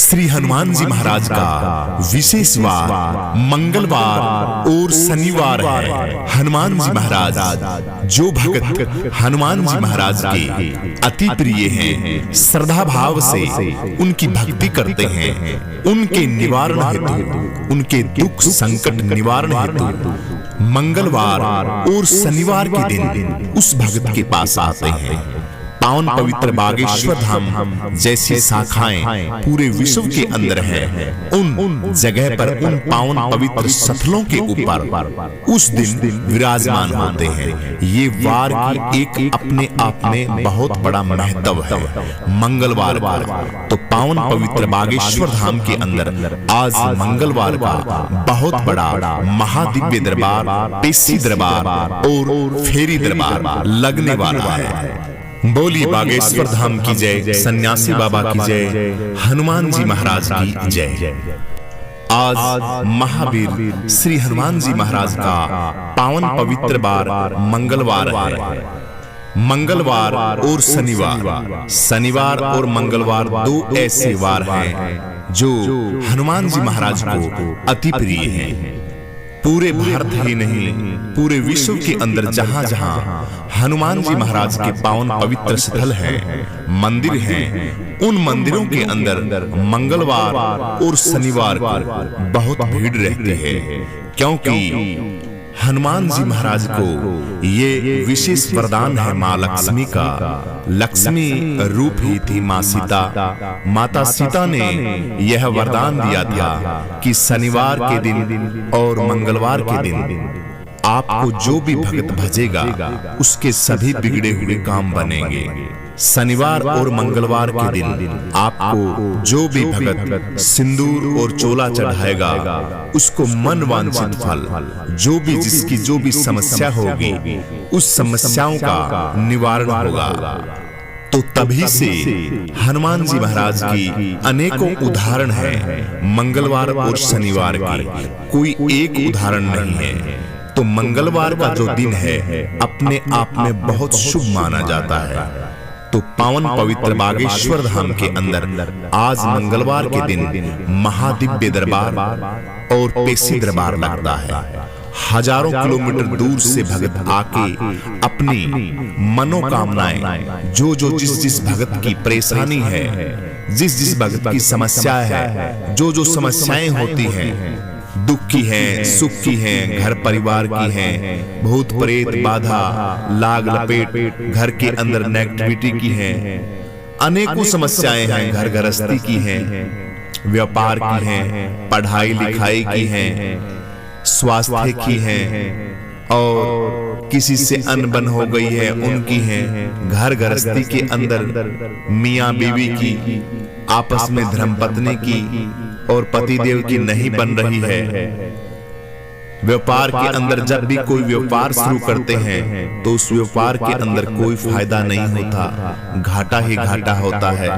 श्री हनुमान जी महाराज का विशेष वार मंगलवार और शनिवार है। हनुमान जी महाराज, जो भक्त हनुमान जी महाराज के अति प्रिय हैं, श्रद्धा भाव से उनकी भक्ति करते हैं, उनके निवारण हेतु, उनके दुख संकट निवारण हेतु मंगलवार और शनिवार के दिन उस भक्त के पास आते हैं। पावन पवित्र बागेश्वर धाम जैसी शाखाएं पूरे विश्व के अंदर हैं। उन जगह पर उन पावन पवित्र स्थलों के ऊपर उस दिन विराजमान होते हैं। ये वार की एक अपने आप में बहुत बड़ा महत्व है। मंगलवार का तो पावन पवित्र बागेश्वर धाम के अंदर आज मंगलवार का बहुत बड़ा महादिव्य दरबार, पेशी दरबार और फेरी दरबार लगने वाला है। बोली बागेश्वर धाम की जय, सन्यासी बाबा की जय, हनुमान जी महाराज की जय। आज महावीर श्री हनुमान जी महाराज का पावन पवित्र बार मंगलवार है। मंगलवार और शनिवार, शनिवार और मंगलवार दो ऐसे वार हैं जो हनुमान जी महाराज को अति प्रिय हैं। पूरे भारत ही नहीं, पूरे विश्व के अंदर जहां जहां हनुमान जी महाराज के पावन पवित्र स्थल हैं, मंदिर हैं, उन मंदिरों के अंदर मंगलवार और शनिवार को बहुत भीड़ रहती है, क्योंकि हनुमान जी महाराज को ये विशेष वरदान है माँ लक्ष्मी का। लक्ष्मी रूप ही थी माँ सीता। माता सीता ने यह वरदान दिया था कि शनिवार के दिन और मंगलवार के दिन आपको जो भी भक्त भजेगा उसके सभी बिगड़े हुए काम बनेंगे। शनिवार और मंगलवार के दिन आपको जो भी भक्त सिंदूर और चोला चढ़ाएगा उसको मन वांछित फल, जो भी जिसकी जो भी समस्या होगी उस समस्याओं का निवारण होगा। तो तभी से हनुमान जी महाराज की अनेकों उदाहरण हैं। मंगलवार और शनिवार की कोई एक उदाहरण नहीं है। तो मंगलवार का जो दिन है अपने आप में बहुत शुभ माना जाता है। तो पावन पवित्र बागेश्वर धाम के अंदर आज मंगलवार के दिन महादिव्य दरबार और पेशी दरबार लगता है। हजारों किलोमीटर दूर से भक्त आके अपनी मनोकामनाएं, जो जिस भक्त की परेशानी है, जिस भक्त की समस्या है, जो समस्याएं होती हैं, दुख की हैं, सुख की हैं, घर परिवार की हैं, भूत प्रेत बाधा, लाग लपेट, घर के अंदर नेगेटिविटी की हैं, अनेकों समस्याएं हैं, घर गृहस्थी की हैं, व्यापार की हैं, पढ़ाई लिखाई की हैं, स्वास्थ्य की हैं, और किसी से अनबन हो गई है उनकी हैं, घर गृहस्थी के अंदर मियाँ बीवी की, आपस में धर्मपत्नी की और पतिदेव की नहीं बन रही है। व्यापार के अंदर जब भी कोई व्यापार शुरू करते हैं तो उस व्यापार के अंदर कोई फायदा नहीं होता, घाटा ही घाटा होता है।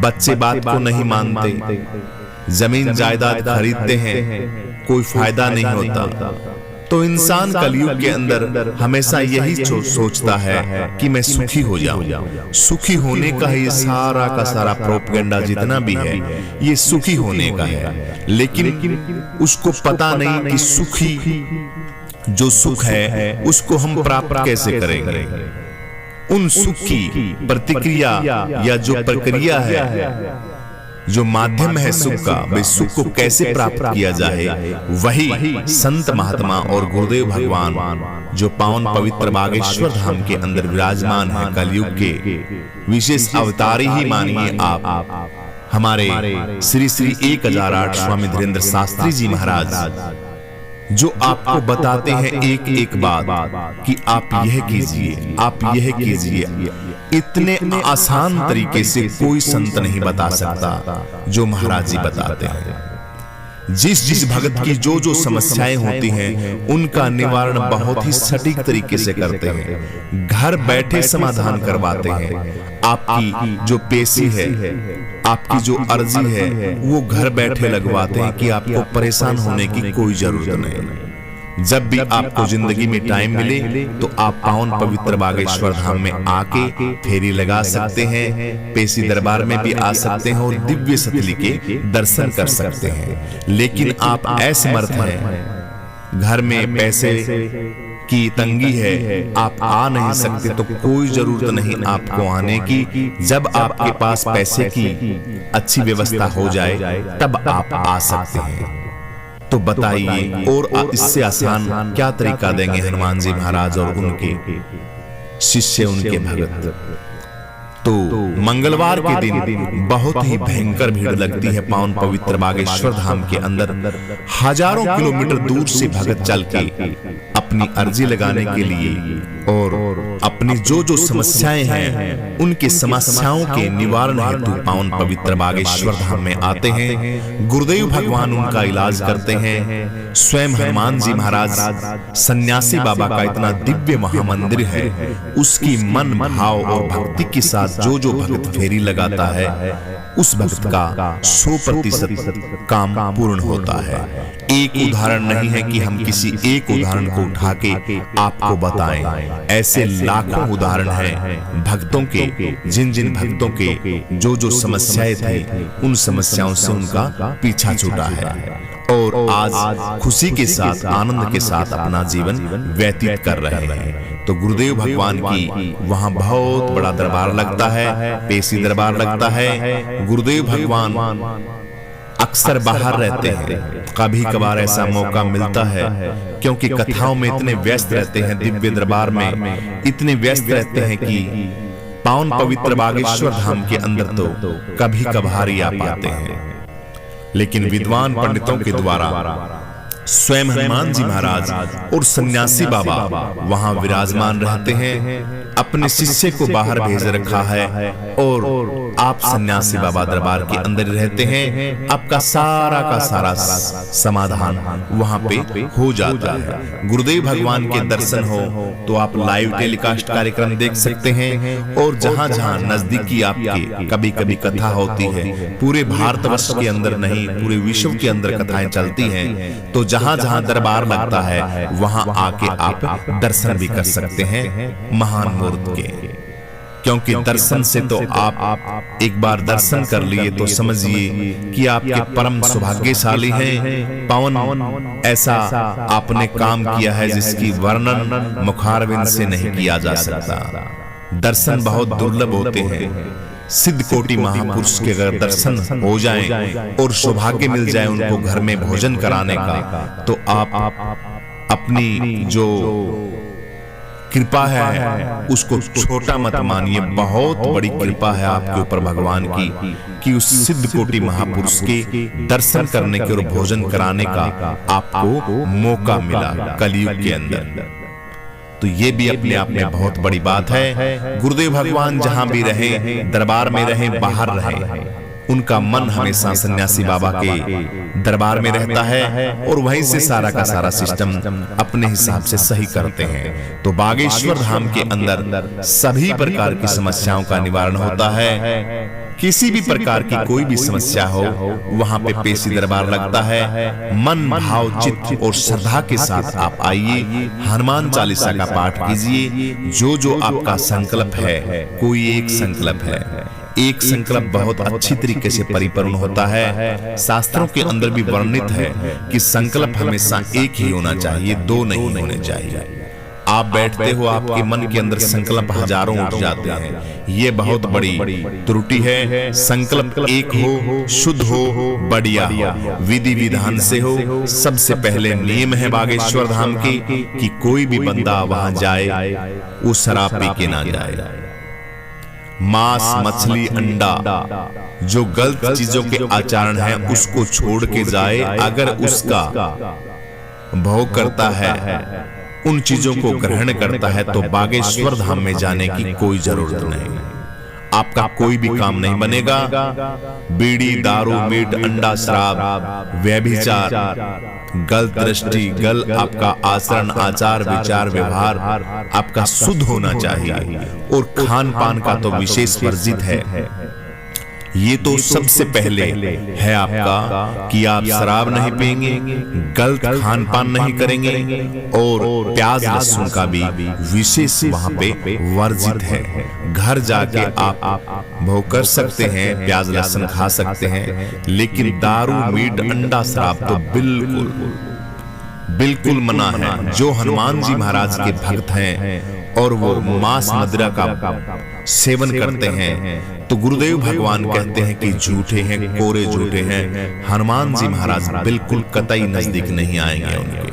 बच्चे बात को नहीं मानते, जमीन जायदाद खरीदते हैं, कोई फायदा नहीं होता। तो इंसान कलयुग के अंदर हमेशा यही सोचता है कि मैं सुखी हो जाऊं। सुखी होने का ये सारा का सारा प्रोपेगेंडा जितना भी है ये सुखी होने का है, लेकिन उसको पता नहीं कि सुखी जो सुख है उसको हम प्राप्त कैसे करेंगे। उन सुख की प्रतिक्रिया या जो प्रक्रिया है, जो माध्यम है सुख का, वे सुख को कैसे प्राप्त किया जाए, वही संत महात्मा और गुरुदेव भगवान जो पावन पवित्र बागेश्वर धाम के अंदर विराजमान है, कलयुग के विशेष अवतारी ही मानिए आप, हमारे श्री श्री 1008 स्वामी धीरेन्द्र शास्त्री जी महाराज, जो आपको बताते हैं एक एक बात कि आप यह कीजिए, आप यह कीजिए। इतने आसान तरीके से कोई संत नहीं बता सकता जो महाराज जी बताते हैं। जिस भगत की जो समस्याएं होती हैं उनका निवारण बहुत ही सटीक तरीके से करते हैं, घर बैठे समाधान करवाते हैं। आपकी जो पेशी है, आपकी जो अर्जी है, वो घर बैठे लगवाते हैं कि आपको परेशान होने की कोई जरूरत नहीं। जब भी आपको जिंदगी में टाइम मिले तो आप पावन पवित्र बागेश्वर धाम में आके फेरी लगा सकते हैं, पेशी दरबार में भी आ सकते हैं और दिव्य सतली के दर्शन कर सकते हैं। लेकिन आप असमर्थ हैं, घर में पैसे की तंगी है, आप आ नहीं सकते, तो कोई जरूरत नहीं आपको आने की। जब आपके पास पैसे की अच्छी व्यवस्था हो जाए तब आप आ सकते हैं। तो बताइए और इससे आसान क्या तरीका देंगे हनुमान जी महाराज और उनके शिष्य, उनके भगत। तो मंगलवार के दिन बहुत ही भयंकर भीड़ लगती है पावन पवित्र बागेश्वर धाम के अंदर। हजारों किलोमीटर दूर से भगत चल के अपनी अर्जी लगाने के लिए और अपनी जो जो समस्याएं हैं उनके समस्याओं के निवारण हेतु पावन पवित्र बागेश्वर धाम में आते हैं। गुरुदेव भगवान उनका इलाज करते हैं। स्वयं हनुमान जी महाराज सन्यासी बाबा का इतना दिव्य महामंदिर है, उसकी मन भाव और भक्ति के साथ जो जो भक्त फेरी लगाता है उस भक्त का 100% काम पूर्ण होता है। एक उदाहरण नहीं है कि हम किसी एक उदाहरण को उठा के आपको बताएं, ऐसे लाखों उदाहरण हैं भक्तों के, जिन जिन भक्तों के जो जो समस्याएं थी उन समस्याओं से उनका पीछा छूटा है और आज खुशी के साथ, आनंद के साथ अपना जीवन व्यतीत कर रहे हैं। तो गुरुदेव भगवान की वहां बहुत बड़ा दरबार लगता है, पेशी दरबार लगता है। गुरुदेव भगवान अक्सर बाहर रहते हैं, कभी कभार ऐसा मौका मिलता है क्योंकि कथाओं में इतने व्यस्त रहते हैं, दिव्य दरबार में इतने व्यस्त रहते हैं कि पावन पवित्र बागेश्वर धाम के अंदर तो कभी कभार ही आ पाते हैं। लेकिन विद्वान पंडितों के द्वारा स्वयं हनुमान जी महाराज और सन्यासी बाबा वहां विराजमान रहते हैं, अपने शिष्य को बाहर भेज रखा है और आप सन्यासी बाबा दरबार के अंदर रहते हैं। आपका सारा का सारा समाधान वहां पे हो जाता है। गुरुदेव भगवान के दर्शन हो तो आप लाइव टेलीकास्ट कार्यक्रम देख सकते हैं और जहां जहां नजदीकी आपके कभी कभी कथा होती है, पूरे भारतवर्ष के अंदर नहीं पूरे विश्व के अंदर कथाएं चलती हैं, तो जहां जहां दरबार लगता है वहां आके आप दर्शन भी कर सकते हैं महान मूर्त के। क्योंकि दर्शन से तो आप एक बार दर्शन कर लिए तो समझिए कि आपके परम सौभाग्यशाली हैं। पावन ऐसा आपने काम किया है जिसकी वर्णन मुखारविंद से नहीं किया जा सकता। दर्शन बहुत दुर्लभ होते हैं। सिद्ध कोटि महापुरुष के अगर दर्शन हो जाएं और सौभाग्य मिल जाए उनको घर में भोजन कराने का, तो आप अपनी जो कृपा है उसको छोटा मत मानिए। बहुत बड़ी कृपा है आपके ऊपर भगवान की कि उस सिद्ध कोटि महापुरुष के दर्शन करने के और भोजन कराने का आपको मौका मिला कलयुग के अंदर। तो ये भी अपने आप में बहुत बड़ी बात है। गुरुदेव भगवान जहां भी रहे, दरबार में रहे, बाहर रहे, उनका मन हमेशा सन्यासी बाबा के दरबार में रहता है और वहीं से सारा का सारा सिस्टम अपने हिसाब से सही करते हैं। तो बागेश्वर धाम के अंदर सभी प्रकार की समस्याओं का निवारण होता है। किसी भी प्रकार की कोई भी समस्या हो वहां पे पेशी दरबार लगता है। मन भाव चित्त और श्रद्धा के साथ आप आइए, हनुमान चालीसा का पाठ कीजिए। जो जो आपका संकल्प है, कोई एक संकल्प है, एक संकल्प बहुत अच्छी तरीके से परिपूर्ण होता है। शास्त्रों के अंदर भी वर्णित है कि संकल्प हमेशा एक ही होना चाहिए, दो नहीं होने चाहिए। आप बैठते हो, आपके मन के अंदर संकल्प हजारों उठ जाते हैं, ये बहुत बड़ी त्रुटि है। संकल्प एक हो, शुद्ध हो, बढ़िया हो, विधि विधान से हो। सबसे पहले नियम है बागेश्वर धाम के कि कोई भी बंदा वहां जाए वो शराब पी के ना जाए। मांस, मछली, अंडा, जो गलत चीजों के आचरण है उसको छोड़ के जाए। अगर उसका भोग करता है, उन चीजों को ग्रहण करता है, तो बागेश्वर धाम में जाने की कोई जरूरत नहीं। आपका कोई भी काम नहीं बनेगा। बीड़ी, दारू, मीट, अंडा, शराब, व्यभिचार, गलत दृष्टि, गलत आपका आचरण, आचार, विचार, व्यवहार आपका शुद्ध होना चाहिए। और खान पान का तो विशेष वर्जित है। ये तो सबसे पहले है आपका कि आप शराब नहीं पिएंगे, गलत खान पान नहीं करेंगे और प्याज लहसुन का भी विशेष वहां पे वर्जित है। घर जाके आप भोग कर सकते हैं, प्याज लहसुन खा सकते हैं, लेकिन दारू मीट अंडा शराब तो बिल्कुल मना है। जो हनुमान जी महाराज के भक्त हैं और वो मांस मदिरा का सेवन करते हैं तो गुरुदेव भगवान कहते हैं कि झूठे हैं, कोरे झूठे हैं। हनुमान जी महाराज बिल्कुल कतई नजदीक नहीं आएंगे उनके।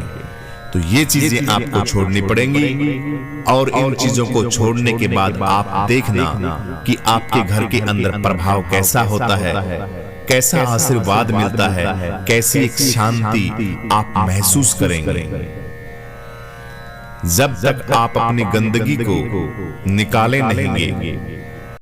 तो ये चीजें आपको छोड़नी पड़ेंगी और इन चीजों को छोड़ने के बाद आप देखना कि आपके घर के अंदर प्रभाव कैसा होता है, कैसा आशीर्वाद मिलता है, कैसी एक शांति आप महसूस करेंगे। जब तक आप अपनी गंदगी को निकाले नहीं,